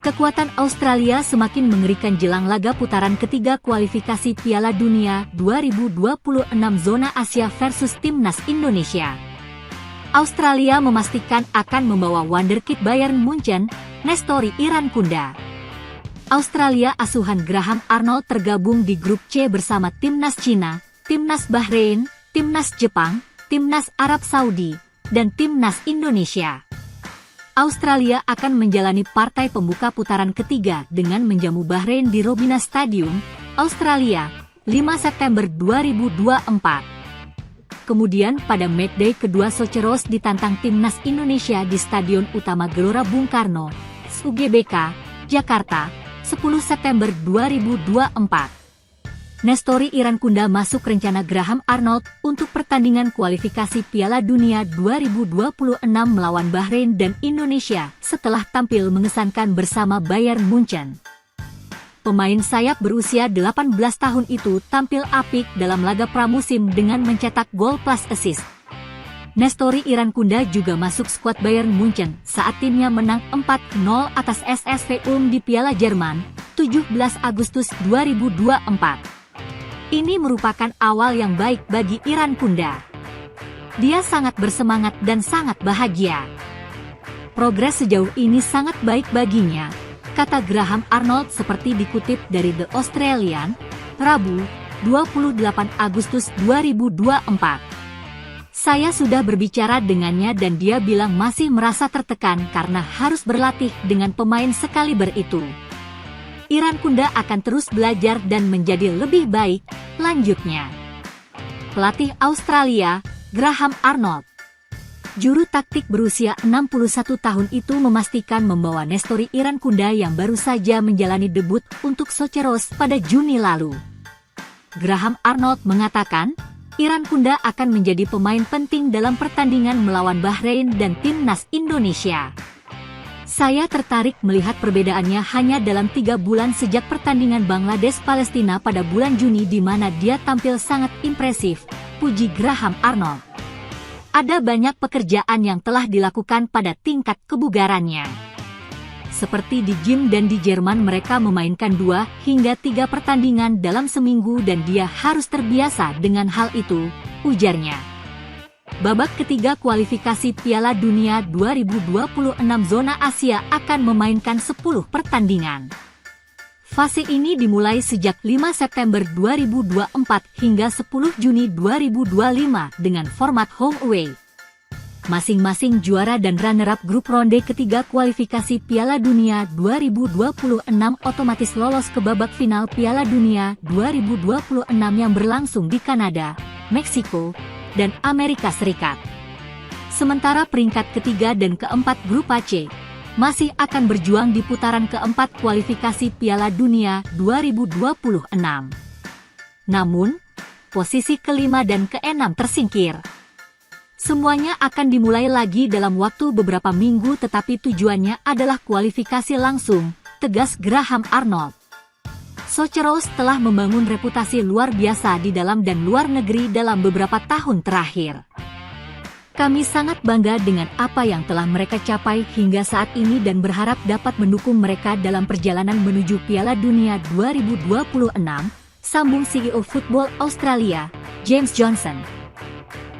Kekuatan Australia semakin mengerikan jelang laga putaran ketiga kualifikasi Piala Dunia 2026 zona Asia versus Timnas Indonesia. Australia memastikan akan membawa wonderkid Bayern Munchen, Nestori Irankunda. Australia asuhan Graham Arnold tergabung di grup C bersama Timnas Cina, Timnas Bahrain, Timnas Jepang, Timnas Arab Saudi, dan Timnas Indonesia. Australia akan menjalani partai pembuka putaran ketiga dengan menjamu Bahrain di Robina Stadium, Australia, 5 September 2024. Kemudian pada matchday kedua Soceros ditantang Timnas Indonesia di Stadion Utama Gelora Bung Karno, UGBK, Jakarta, 10 September 2024. Nestori Irankunda masuk rencana Graham Arnold untuk pertandingan kualifikasi Piala Dunia 2026 melawan Bahrain dan Indonesia setelah tampil mengesankan bersama Bayern Munchen. Pemain sayap berusia 18 tahun itu tampil apik dalam laga pramusim dengan mencetak gol plus assist. Nestori Irankunda juga masuk skuad Bayern Munchen saat timnya menang 4-0 atas SSV Ulm di Piala Jerman, 17 Agustus 2024. Ini merupakan awal yang baik bagi Irankunda. Dia sangat bersemangat dan sangat bahagia. Progres sejauh ini sangat baik baginya, kata Graham Arnold seperti dikutip dari The Australian, Rabu, 28 Agustus 2024. Saya sudah berbicara dengannya dan dia bilang masih merasa tertekan karena harus berlatih dengan pemain sekaliber itu. Irankunda akan terus belajar dan menjadi lebih baik, lanjutnya. Pelatih Australia, Graham Arnold. Juru taktik berusia 61 tahun itu memastikan membawa Nestori Irankunda yang baru saja menjalani debut untuk Soceros pada Juni lalu. Graham Arnold mengatakan, Irankunda akan menjadi pemain penting dalam pertandingan melawan Bahrain dan Timnas Indonesia. Saya tertarik melihat perbedaannya hanya dalam 3 bulan sejak pertandingan Bangladesh-Palestina pada bulan Juni di mana dia tampil sangat impresif, puji Graham Arnold. Ada banyak pekerjaan yang telah dilakukan pada tingkat kebugarannya. Seperti di gym dan di Jerman mereka memainkan 2 hingga 3 pertandingan dalam seminggu dan dia harus terbiasa dengan hal itu, ujarnya. Babak ketiga kualifikasi Piala Dunia 2026 zona Asia akan memainkan 10 pertandingan. Fase ini dimulai sejak 5 September 2024 hingga 10 Juni 2025 dengan format home away. Masing-masing juara dan runner-up grup ronde ketiga kualifikasi Piala Dunia 2026 otomatis lolos ke babak final Piala Dunia 2026 yang berlangsung di Kanada, Meksiko, dan Amerika Serikat. Sementara peringkat ketiga dan keempat grup C masih akan berjuang di putaran keempat kualifikasi Piala Dunia 2026. Namun, posisi kelima dan keenam tersingkir. Semuanya akan dimulai lagi dalam waktu beberapa minggu tetapi tujuannya adalah kualifikasi langsung, tegas Graham Arnold. Soceros telah membangun reputasi luar biasa di dalam dan luar negeri dalam beberapa tahun terakhir. Kami sangat bangga dengan apa yang telah mereka capai hingga saat ini dan berharap dapat mendukung mereka dalam perjalanan menuju Piala Dunia 2026, sambung CEO Football Australia, James Johnson.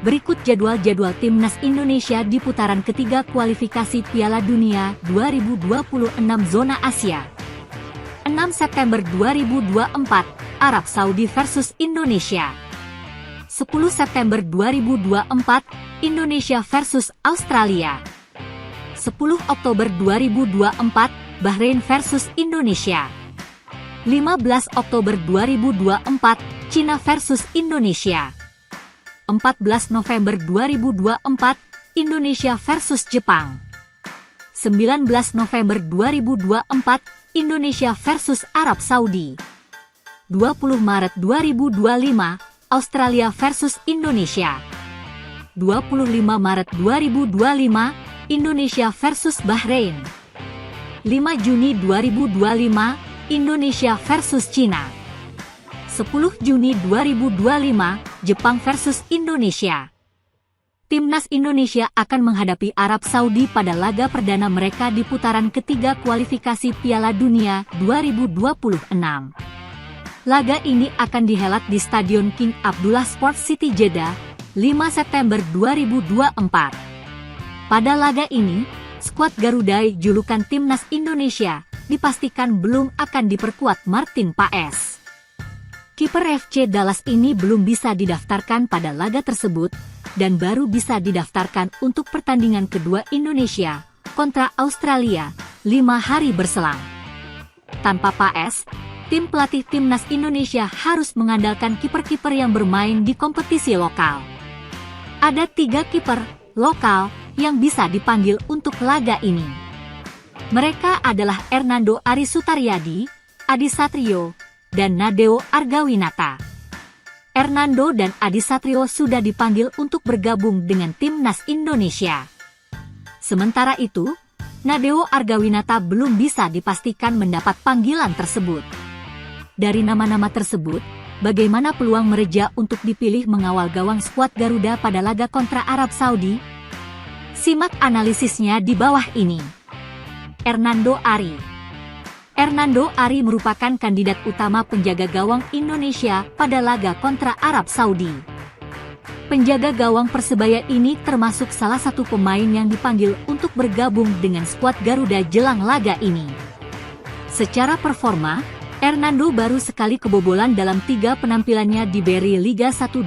Berikut jadwal-jadwal Timnas Indonesia di putaran ketiga kualifikasi Piala Dunia 2026 zona Asia. 6 September 2024, Arab Saudi versus Indonesia. 10 September 2024, Indonesia versus Australia. 10 Oktober 2024, Bahrain versus Indonesia. 15 Oktober 2024, Cina versus Indonesia. 14 November 2024, Indonesia versus Jepang. 19 November 2024, Indonesia versus Arab Saudi. 20 Maret 2025, Australia versus Indonesia. 25 Maret 2025, Indonesia versus Bahrain. 5 Juni 2025, Indonesia versus Cina. 10 Juni 2025, Jepang versus Indonesia. Timnas Indonesia akan menghadapi Arab Saudi pada laga perdana mereka di putaran ketiga kualifikasi Piala Dunia 2026. Laga ini akan dihelat di Stadion King Abdullah Sports City Jeddah, 5 September 2024. Pada laga ini, skuad Garuda julukan Timnas Indonesia dipastikan belum akan diperkuat Martin Paes. Kiper FC Dallas ini belum bisa didaftarkan pada laga tersebut dan baru bisa didaftarkan untuk pertandingan kedua Indonesia kontra Australia 5 hari berselang. Tanpa Paes, tim pelatih Timnas Indonesia harus mengandalkan kiper-kiper yang bermain di kompetisi lokal. Ada 3 kiper lokal yang bisa dipanggil untuk laga ini. Mereka adalah Hernando Ari Sutaryadi, Adi Satrio, dan Nadeo Argawinata. Hernando dan Adi Satrio sudah dipanggil untuk bergabung dengan Timnas Indonesia. Sementara itu, Nadeo Argawinata belum bisa dipastikan mendapat panggilan tersebut. Dari nama-nama tersebut, bagaimana peluang Mereja untuk dipilih mengawal gawang skuad Garuda pada laga kontra Arab Saudi? Simak analisisnya di bawah ini. Hernando Ari merupakan kandidat utama penjaga gawang Indonesia pada laga kontra Arab Saudi. Penjaga gawang Persebaya ini termasuk salah satu pemain yang dipanggil untuk bergabung dengan skuad Garuda jelang laga ini. Secara performa, Hernando baru sekali kebobolan dalam 3 penampilannya di Beri Liga 1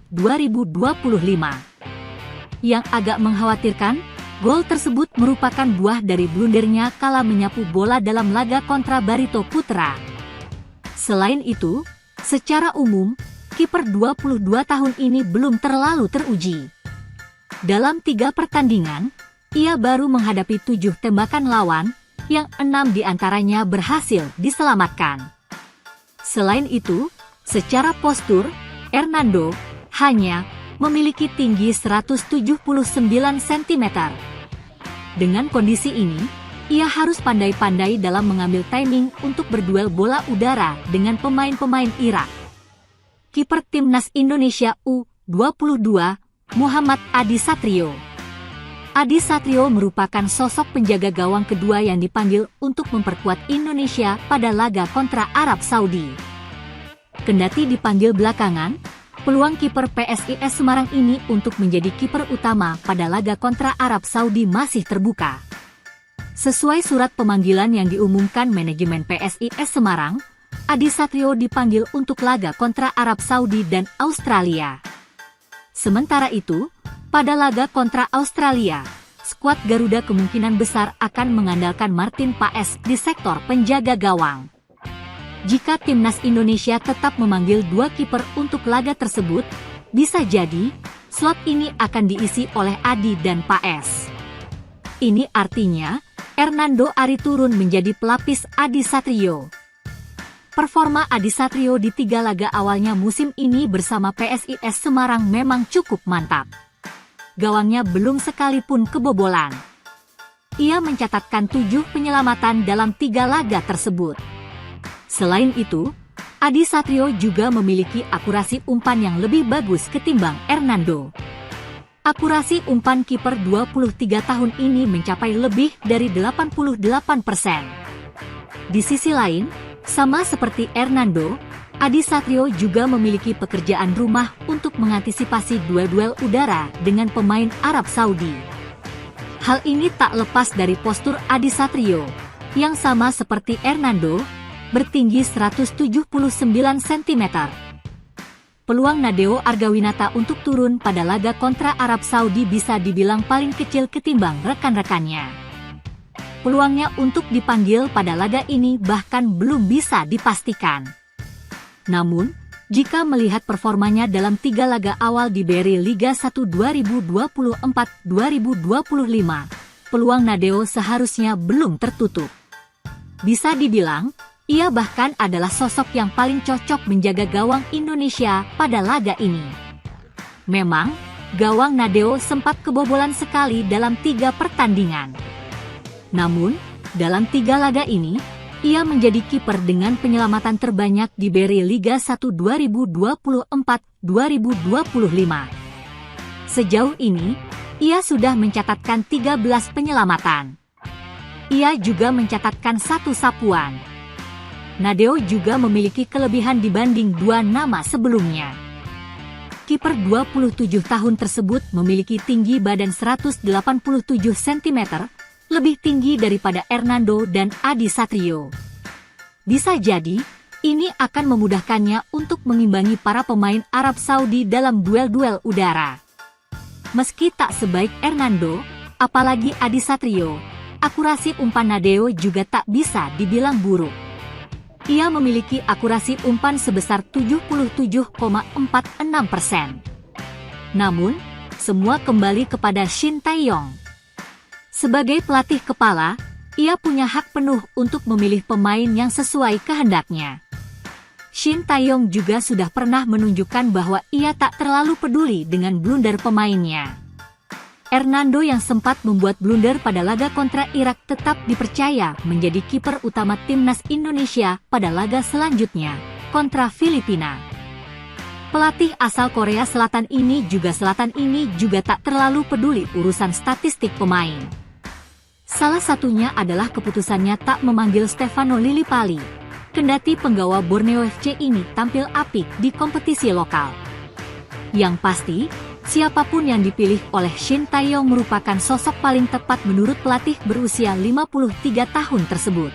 2024-2025. Yang agak mengkhawatirkan, gol tersebut merupakan buah dari blundernya kala menyapu bola dalam laga kontra Barito Putra. Selain itu, secara umum, kiper 22 tahun ini belum terlalu teruji. Dalam 3 pertandingan, ia baru menghadapi 7 tembakan lawan, yang 6 diantaranya berhasil diselamatkan. Selain itu, secara postur, Hernando hanya memiliki tinggi 179 cm. Dengan kondisi ini, ia harus pandai-pandai dalam mengambil timing untuk berduel bola udara dengan pemain-pemain Irak. Kiper Timnas Indonesia U22, Muhammad Adi Satrio. Adi Satrio merupakan sosok penjaga gawang kedua yang dipanggil untuk memperkuat Indonesia pada laga kontra Arab Saudi. Kendati dipanggil belakangan, peluang kiper PSIS Semarang ini untuk menjadi kiper utama pada laga kontra Arab Saudi masih terbuka. Sesuai surat pemanggilan yang diumumkan manajemen PSIS Semarang, Adi Satrio dipanggil untuk laga kontra Arab Saudi dan Australia. Sementara itu, pada laga kontra Australia, skuad Garuda kemungkinan besar akan mengandalkan Martin Paes di sektor penjaga gawang. Jika Timnas Indonesia tetap memanggil 2 kiper untuk laga tersebut, bisa jadi slot ini akan diisi oleh Adi dan Paes. Ini artinya, Hernando Ari turun menjadi pelapis Adi Satrio. Performa Adi Satrio di 3 laga awalnya musim ini bersama PSIS Semarang memang cukup mantap. Gawangnya belum sekalipun kebobolan. Ia mencatatkan 7 penyelamatan dalam 3 laga tersebut. Selain itu, Adi Satrio juga memiliki akurasi umpan yang lebih bagus ketimbang Hernando. Akurasi umpan kiper 23 tahun ini mencapai lebih dari 88%. Di sisi lain, sama seperti Hernando, Adi Satrio juga memiliki pekerjaan rumah untuk mengantisipasi duel-duel udara dengan pemain Arab Saudi. Hal ini tak lepas dari postur Adi Satrio, yang sama seperti Hernando, bertinggi 179 cm. Peluang Nadeo Argawinata untuk turun pada laga kontra Arab Saudi bisa dibilang paling kecil ketimbang rekan-rekannya. Peluangnya untuk dipanggil pada laga ini bahkan belum bisa dipastikan. Namun, jika melihat performanya dalam 3 laga awal di Beri Liga 1 2024-2025, peluang Nadeo seharusnya belum tertutup. Bisa dibilang, ia bahkan adalah sosok yang paling cocok menjaga gawang Indonesia pada laga ini. Memang, gawang Nadeo sempat kebobolan sekali dalam 3 pertandingan. Namun, dalam 3 laga ini, ia menjadi kiper dengan penyelamatan terbanyak di Beri Liga 1 2024-2025. Sejauh ini, ia sudah mencatatkan 13 penyelamatan. Ia juga mencatatkan 1 sapuan. Nadeo juga memiliki kelebihan dibanding 2 nama sebelumnya. Kiper 27 tahun tersebut memiliki tinggi badan 187 cm, lebih tinggi daripada Hernando dan Adi Satrio. Bisa jadi, ini akan memudahkannya untuk mengimbangi para pemain Arab Saudi dalam duel-duel udara. Meski tak sebaik Hernando, apalagi Adi Satrio, akurasi umpan Nadeo juga tak bisa dibilang buruk. Ia memiliki akurasi umpan sebesar 77,46%. Namun, semua kembali kepada Shin Tae-yong. Sebagai pelatih kepala, ia punya hak penuh untuk memilih pemain yang sesuai kehendaknya. Shin Tae-yong juga sudah pernah menunjukkan bahwa ia tak terlalu peduli dengan blunder pemainnya. Hernando yang sempat membuat blunder pada laga kontra Irak tetap dipercaya menjadi kiper utama timnas Indonesia pada laga selanjutnya, kontra Filipina. Pelatih asal Korea Selatan ini juga tak terlalu peduli urusan statistik pemain. Salah satunya adalah keputusannya tak memanggil Stefano Lillipali, kendati penggawa Borneo FC ini tampil apik di kompetisi lokal. Yang pasti, siapapun yang dipilih oleh Shin Tae-yong merupakan sosok paling tepat menurut pelatih berusia 53 tahun tersebut.